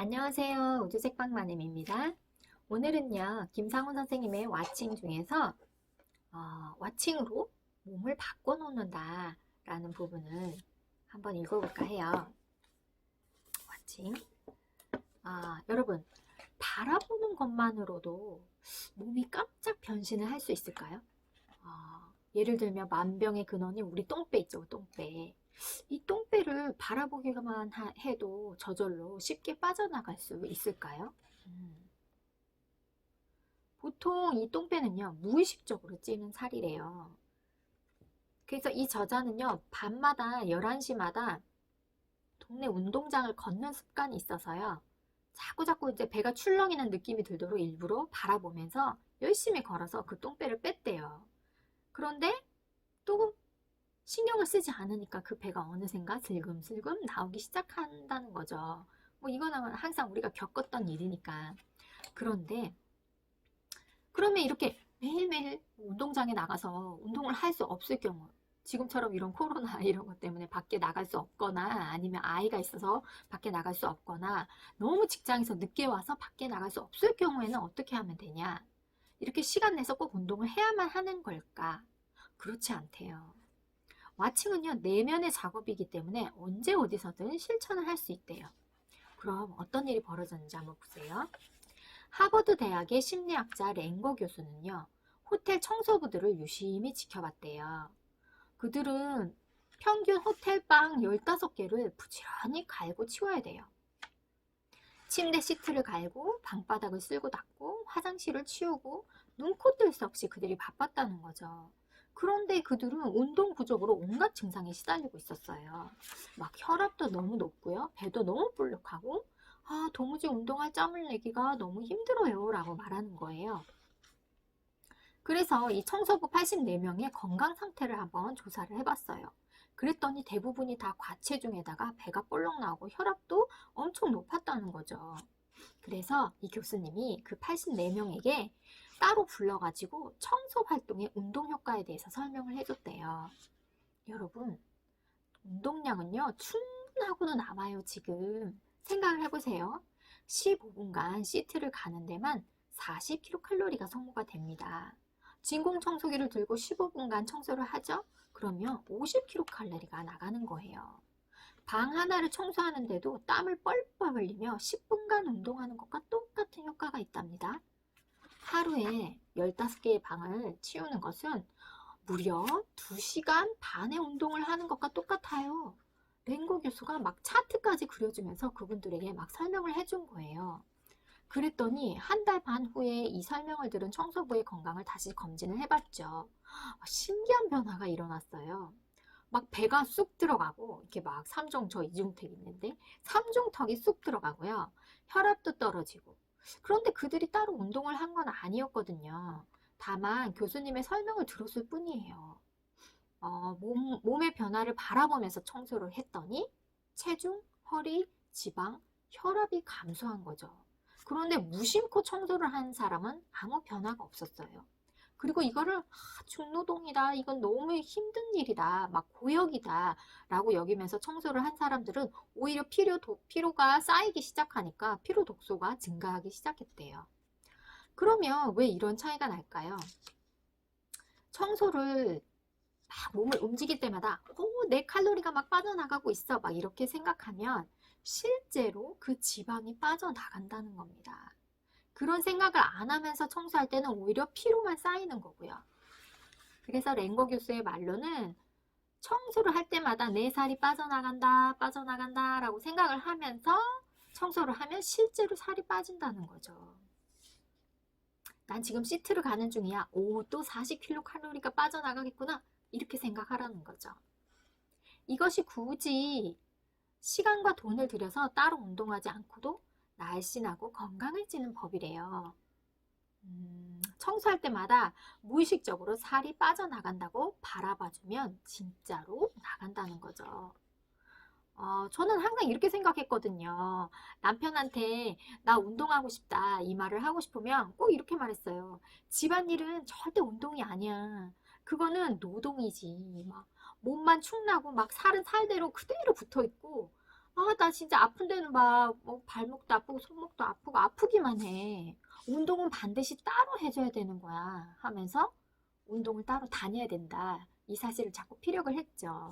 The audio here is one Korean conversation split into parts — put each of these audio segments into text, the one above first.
안녕하세요. 우주책방마님입니다. 오늘은요, 김상훈 선생님의 와칭 중에서 와칭으로 몸을 바꿔놓는다 라는 부분을 한번 읽어볼까 해요. 와칭. 여러분, 바라보는 것만으로도 몸이 깜짝 변신을 할 수 있을까요? 예를 들면 만병의 근원이 우리 똥배 있죠, 똥배. 이 똥배를 바라보기만 해도 저절로 쉽게 빠져나갈 수 있을까요? 보통 이 똥배는요, 무의식적으로 찌는 살이래요. 그래서 이 저자는요, 밤마다 11시마다 동네 운동장을 걷는 습관이 있어서요, 자꾸자꾸 이제 배가 출렁이는 느낌이 들도록 일부러 바라보면서 열심히 걸어서 그 똥배를 뺐대요. 그런데 또 신경을 쓰지 않으니까 그 배가 어느샌가 슬금슬금 나오기 시작한다는 거죠. 뭐 이거는 항상 우리가 겪었던 일이니까. 그런데 그러면 이렇게 매일매일 운동장에 나가서 운동을 할 수 없을 경우, 지금처럼 이런 코로나 이런 것 때문에 밖에 나갈 수 없거나 아니면 아이가 있어서 밖에 나갈 수 없거나 너무 직장에서 늦게 와서 밖에 나갈 수 없을 경우에는 어떻게 하면 되냐? 이렇게 시간 내서 꼭 운동을 해야만 하는 걸까? 그렇지 않대요. 와칭은요, 내면의 작업이기 때문에 언제 어디서든 실천을 할 수 있대요. 그럼 어떤 일이 벌어졌는지 한번 보세요. 하버드 대학의 심리학자 랭거 교수는요, 호텔 청소부들을 유심히 지켜봤대요. 그들은 평균 호텔 방 15개를 부지런히 갈고 치워야 돼요. 침대 시트를 갈고 방바닥을 쓸고 닦고 화장실을 치우고 눈코 뜰 새 없이 그들이 바빴다는 거죠. 그런데 그들은 운동 부족으로 온갖 증상에 시달리고 있었어요. 막 혈압도 너무 높고요. 배도 너무 불룩하고 도무지 운동할 짬을 내기가 너무 힘들어요 라고 말하는 거예요. 그래서 이 청소부 84명의 건강 상태를 한번 조사를 해봤어요. 그랬더니 대부분이 다 과체중에다가 배가 볼록 나오고 혈압도 엄청 높았다는 거죠. 그래서 이 교수님이 그 84명에게 따로 불러가지고 청소 활동의 운동 효과에 대해서 설명을 해줬대요. 여러분, 운동량은요, 충분하고는 남아요, 지금. 생각을 해보세요. 15분간 시트를 가는 데만 40kcal가 소모가 됩니다. 진공 청소기를 들고 15분간 청소를 하죠? 그러면 50kcal가 나가는 거예요. 방 하나를 청소하는데도 땀을 뻘뻘 흘리며 10분간 운동하는 것과 똑같은 효과가 있답니다. 하루에 15개의 방을 치우는 것은 무려 2시간 반의 운동을 하는 것과 똑같아요. 랭고 교수가 막 차트까지 그려주면서 그분들에게 막 설명을 해준 거예요. 그랬더니 한 달 반 후에 이 설명을 들은 청소부의 건강을 다시 검진을 해봤죠. 신기한 변화가 일어났어요. 막 배가 쑥 들어가고 이렇게 막 3종 저 이중택 있는데 3중턱이 쑥 들어가고요. 혈압도 떨어지고. 그런데 그들이 따로 운동을 한 건 아니었거든요. 다만 교수님의 설명을 들었을 뿐이에요. 몸의 변화를 바라보면서 청소를 했더니 체중, 허리, 지방, 혈압이 감소한 거죠. 그런데 무심코 청소를 한 사람은 아무 변화가 없었어요. 그리고 이거를 중노동이다, 이건 너무 힘든 일이다, 막 고역이다 라고 여기면서 청소를 한 사람들은 오히려 피로가 쌓이기 시작하니까 피로 독소가 증가하기 시작했대요. 그러면 왜 이런 차이가 날까요? 청소를 막 몸을 움직일 때마다 내 칼로리가 막 빠져나가고 있어 막 이렇게 생각하면 실제로 그 지방이 빠져나간다는 겁니다. 그런 생각을 안 하면서 청소할 때는 오히려 피로만 쌓이는 거고요. 그래서 랭거 교수의 말로는 청소를 할 때마다 내 살이 빠져나간다, 빠져나간다 라고 생각을 하면서 청소를 하면 실제로 살이 빠진다는 거죠. 난 지금 시트를 가는 중이야. 또 40kcal가 빠져나가겠구나. 이렇게 생각하라는 거죠. 이것이 굳이 시간과 돈을 들여서 따로 운동하지 않고도 날씬하고 건강해지는 법이래요. 청소할 때마다 무의식적으로 살이 빠져나간다고 바라봐주면 진짜로 나간다는 거죠. 저는 항상 이렇게 생각했거든요. 남편한테 나 운동하고 싶다 이 말을 하고 싶으면 꼭 이렇게 말했어요. 집안일은 절대 운동이 아니야. 그거는 노동이지. 막 몸만 축나고 막 살은 살대로 그대로 붙어 있고 아, 나 진짜 아픈 데는 막 발목도 아프고 손목도 아프고 아프기만 해. 운동은 반드시 따로 해줘야 되는 거야. 하면서 운동을 따로 다녀야 된다. 이 사실을 자꾸 피력을 했죠.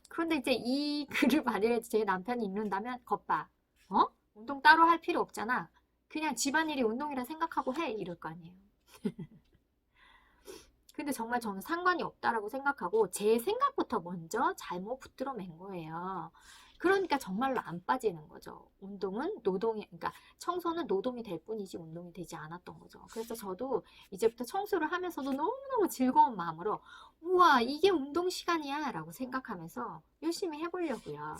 그런데 이제 이 글을 만약에 제 남편이 읽는다면, 겁봐. 어? 운동 따로 할 필요 없잖아. 그냥 집안일이 운동이라 생각하고 해. 이럴 거 아니에요. 근데 정말 저는 상관이 없다라고 생각하고 제 생각부터 먼저 잘못 붙들어 맨 거예요. 그러니까 정말로 안 빠지는 거죠. 운동은 노동이, 그러니까 청소는 노동이 될 뿐이지 운동이 되지 않았던 거죠. 그래서 저도 이제부터 청소를 하면서도 너무너무 즐거운 마음으로 우와, 이게 운동 시간이야 라고 생각하면서 열심히 해보려고요.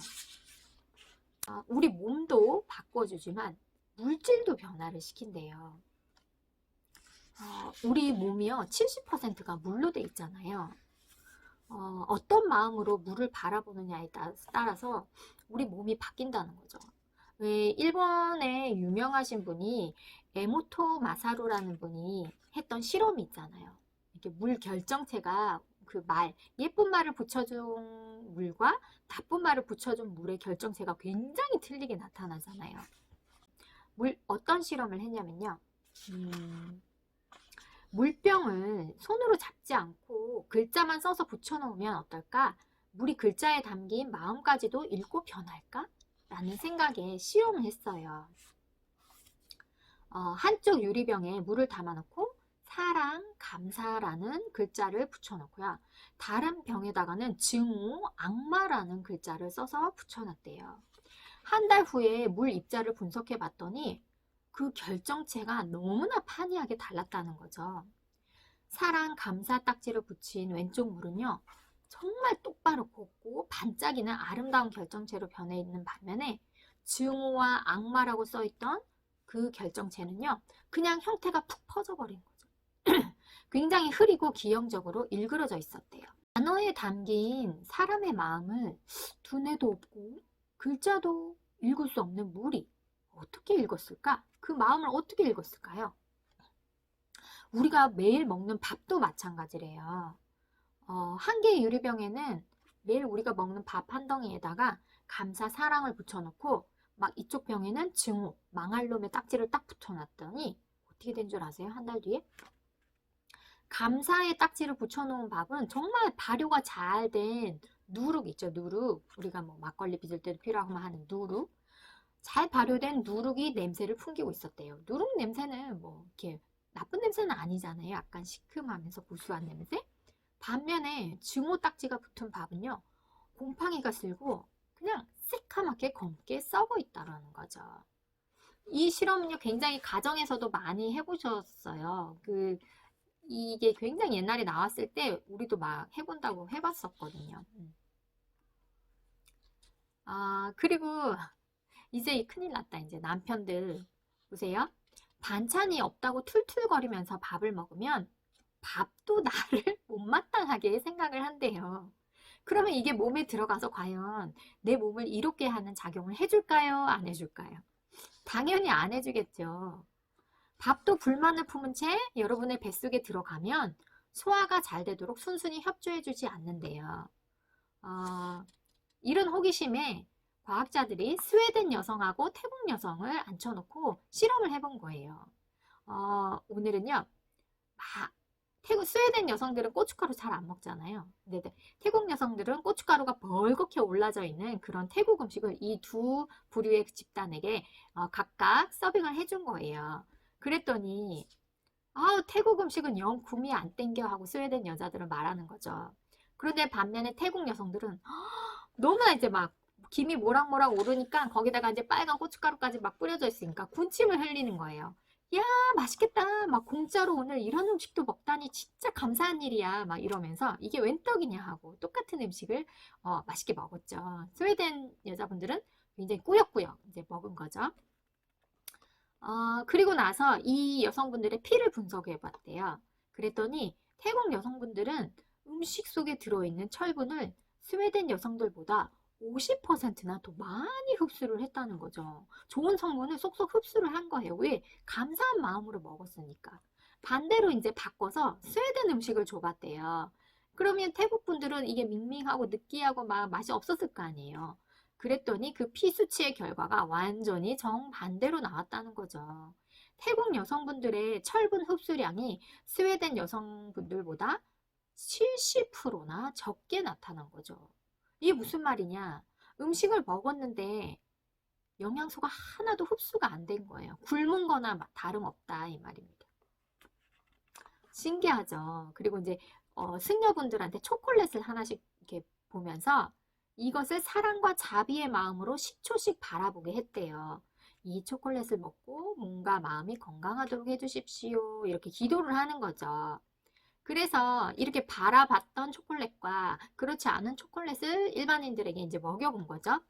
우리 몸도 바꿔주지만 물질도 변화를 시킨대요. 우리 몸이요, 70%가 물로 돼 있잖아요. 어떤 마음으로 물을 바라보느냐에 따라서 우리 몸이 바뀐다는 거죠. 왜 일본의 유명하신 분이 에모토 마사루라는 분이 했던 실험이 있잖아요. 이렇게 물 결정체가 그 예쁜 말을 붙여준 물과 나쁜 말을 붙여준 물의 결정체가 굉장히 틀리게 나타나잖아요. 어떤 실험을 했냐면요. 물병을 손으로 잡지 않고 글자만 써서 붙여놓으면 어떨까? 물이 글자에 담긴 마음까지도 읽고 변할까? 라는 생각에 실험을 했어요. 한쪽 유리병에 물을 담아놓고 사랑, 감사라는 글자를 붙여놓고요. 다른 병에다가는 증오, 악마라는 글자를 써서 붙여놨대요. 한 달 후에 물 입자를 분석해 봤더니 그 결정체가 너무나 판이하게 달랐다는 거죠. 사랑, 감사 딱지를 붙인 왼쪽 물은요, 정말 똑바로 곱고 반짝이는 아름다운 결정체로 변해 있는 반면에 증오와 악마라고 써있던 그 결정체는요, 그냥 형태가 푹 퍼져버린 거죠. 굉장히 흐리고 기형적으로 일그러져 있었대요. 단어에 담긴 사람의 마음을 두뇌도 없고 글자도 읽을 수 없는 물이 어떻게 읽었을까? 그 마음을 어떻게 읽었을까요? 우리가 매일 먹는 밥도 마찬가지래요. 한 개의 유리병에는 매일 우리가 먹는 밥 한 덩이에다가 감사, 사랑을 붙여놓고 막 이쪽 병에는 증오, 망할 놈의 딱지를 딱 붙여놨더니 어떻게 된 줄 아세요? 한 달 뒤에? 감사의 딱지를 붙여놓은 밥은 정말 발효가 잘 된 누룩 있죠, 누룩. 우리가 뭐 막걸리 빚을 때도 필요하고 하는 누룩. 잘 발효된 누룩이 냄새를 풍기고 있었대요. 누룩 냄새는 뭐 이렇게 나쁜 냄새는 아니잖아요. 약간 시큼하면서 고소한 냄새. 반면에 증오 딱지가 붙은 밥은요, 곰팡이가 쓸고 그냥 새카맣게 검게 썩어 있다라는 거죠. 이 실험은요, 굉장히 가정에서도 많이 해보셨어요. 이게 굉장히 옛날에 나왔을 때 우리도 막 해본다고 해봤었거든요. 그리고 이제 큰일 났다. 이제 남편들 보세요. 반찬이 없다고 툴툴거리면서 밥을 먹으면 밥도 나를 못마땅하게 생각을 한대요. 그러면 이게 몸에 들어가서 과연 내 몸을 이롭게 하는 작용을 해줄까요? 안 해줄까요? 당연히 안 해주겠죠. 밥도 불만을 품은 채 여러분의 뱃속에 들어가면 소화가 잘 되도록 순순히 협조해주지 않는데요. 이런 호기심에 과학자들이 스웨덴 여성하고 태국 여성을 앉혀놓고 실험을 해본 거예요. 오늘은요, 스웨덴 여성들은 고춧가루 잘 안 먹잖아요. 근데 태국 여성들은 고춧가루가 벌겋게 올라져 있는 그런 태국 음식을 이 두 부류의 집단에게 각각 서빙을 해준 거예요. 그랬더니 태국 음식은 영 구미 안 땡겨 하고 스웨덴 여자들은 말하는 거죠. 그런데 반면에 태국 여성들은 너무나 이제 막 김이 모락모락 오르니까 거기다가 이제 빨간 고춧가루까지 막 뿌려져 있으니까 군침을 흘리는 거예요. 야, 맛있겠다. 막 공짜로 오늘 이런 음식도 먹다니 진짜 감사한 일이야. 막 이러면서 이게 웬 떡이냐 하고 똑같은 음식을 맛있게 먹었죠. 스웨덴 여자분들은 굉장히 꾸역꾸역 이제 먹은 거죠. 그리고 나서 이 여성분들의 피를 분석해 봤대요. 그랬더니 태국 여성분들은 음식 속에 들어있는 철분을 스웨덴 여성들보다 50%나 더 많이 흡수를 했다는 거죠. 좋은 성분을 쏙쏙 흡수를 한 거예요. 왜? 감사한 마음으로 먹었으니까. 반대로 이제 바꿔서 스웨덴 음식을 줘봤대요. 그러면 태국 분들은 이게 밍밍하고 느끼하고 막 맛이 없었을 거 아니에요. 그랬더니 그 피 수치의 결과가 완전히 정반대로 나왔다는 거죠. 태국 여성분들의 철분 흡수량이 스웨덴 여성분들보다 70%나 적게 나타난 거죠. 이게 무슨 말이냐? 음식을 먹었는데 영양소가 하나도 흡수가 안 된 거예요. 굶은 거나 다름없다 이 말입니다. 신기하죠. 그리고 이제 승려분들한테 초콜릿을 하나씩 이렇게 보면서 이것을 사랑과 자비의 마음으로 10초씩 바라보게 했대요. 이 초콜릿을 먹고 몸과 마음이 건강하도록 해주십시오. 이렇게 기도를 하는 거죠. 그래서 이렇게 바라봤던 초콜릿과 그렇지 않은 초콜릿을 일반인들에게 이제 먹여본 거죠.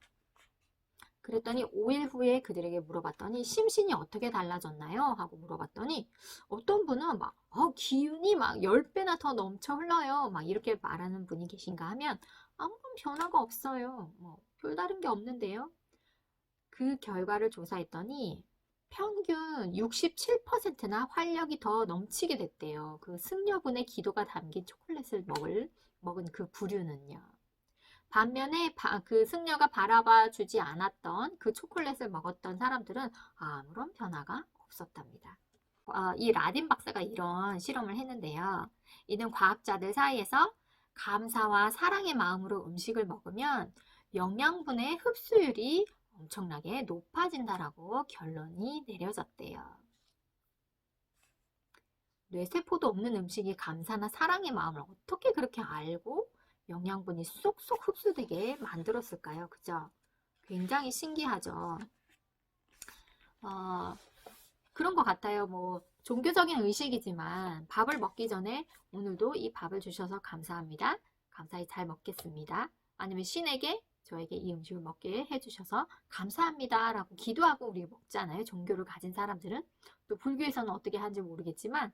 그랬더니 5일 후에 그들에게 물어봤더니 심신이 어떻게 달라졌나요? 하고 물어봤더니 어떤 분은 막 기운이 막 10배나 더 넘쳐 흘러요. 막 이렇게 말하는 분이 계신가 하면 아무런 변화가 없어요. 뭐 별다른 게 없는데요. 그 결과를 조사했더니 평균 67%나 활력이 더 넘치게 됐대요. 그 승려분의 기도가 담긴 초콜릿을 먹은 그 부류는요. 반면에 그 승려가 바라봐 주지 않았던 그 초콜릿을 먹었던 사람들은 아무런 변화가 없었답니다. 이 라딘 박사가 이런 실험을 했는데요. 이는 과학자들 사이에서 감사와 사랑의 마음으로 음식을 먹으면 영양분의 흡수율이 엄청나게 높아진다라고 결론이 내려졌대요. 뇌세포도 없는 음식이 감사나 사랑의 마음을 어떻게 그렇게 알고 영양분이 쏙쏙 흡수되게 만들었을까요? 그죠? 굉장히 신기하죠. 그런 것 같아요. 뭐 종교적인 의식이지만 밥을 먹기 전에 오늘도 이 밥을 주셔서 감사합니다. 감사히 잘 먹겠습니다. 아니면 신에게 저에게 이 음식을 먹게 해주셔서 감사합니다 라고 기도하고 우리 먹잖아요. 종교를 가진 사람들은. 또 불교에서는 어떻게 하는지 모르겠지만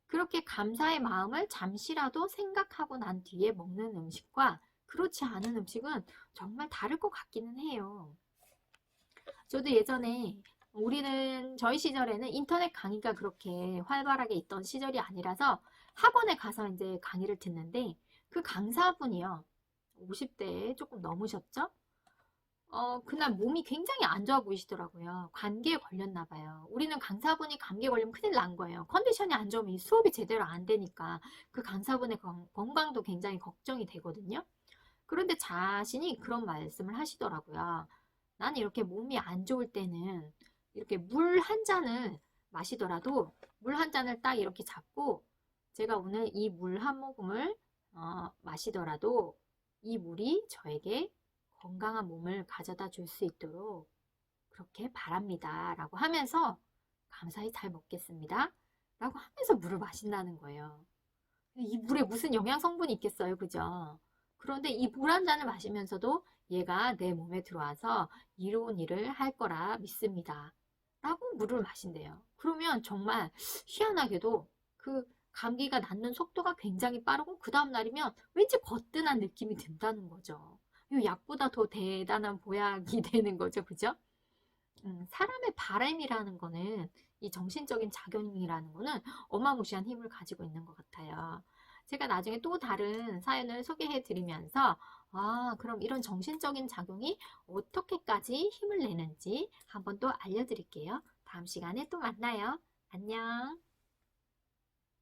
그렇게 감사의 마음을 잠시라도 생각하고 난 뒤에 먹는 음식과 그렇지 않은 음식은 정말 다를 것 같기는 해요. 저도 예전에 저희 시절에는 인터넷 강의가 그렇게 활발하게 있던 시절이 아니라서 학원에 가서 이제 강의를 듣는데 그 강사분이요. 50대에 조금 넘으셨죠? 그날 몸이 굉장히 안 좋아 보이시더라고요. 감기에 걸렸나 봐요. 우리는 강사분이 감기에 걸리면 큰일 난 거예요. 컨디션이 안 좋으면 수업이 제대로 안 되니까 그 강사분의 건강도 굉장히 걱정이 되거든요. 그런데 자신이 그런 말씀을 하시더라고요. 난 이렇게 몸이 안 좋을 때는 이렇게 물 한 잔을 마시더라도 물 한 잔을 딱 이렇게 잡고 제가 오늘 이 물 한 모금을 마시더라도 이 물이 저에게 건강한 몸을 가져다 줄 수 있도록 그렇게 바랍니다. 라고 하면서 감사히 잘 먹겠습니다. 라고 하면서 물을 마신다는 거예요. 이 물에 무슨 영양 성분이 있겠어요. 그죠? 그런데 이 물 한 잔을 마시면서도 얘가 내 몸에 들어와서 이로운 일을 할 거라 믿습니다. 라고 물을 마신대요. 그러면 정말 희한하게도 그 감기가 낫는 속도가 굉장히 빠르고 그 다음 날이면 왠지 거뜬한 느낌이 든다는 거죠. 이 약보다 더 대단한 보약이 되는 거죠. 그죠? 사람의 바람이라는 거는 이 정신적인 작용이라는 거는 어마무시한 힘을 가지고 있는 것 같아요. 제가 나중에 또 다른 사연을 소개해 드리면서 그럼 이런 정신적인 작용이 어떻게까지 힘을 내는지 한번 또 알려드릴게요. 다음 시간에 또 만나요. 안녕.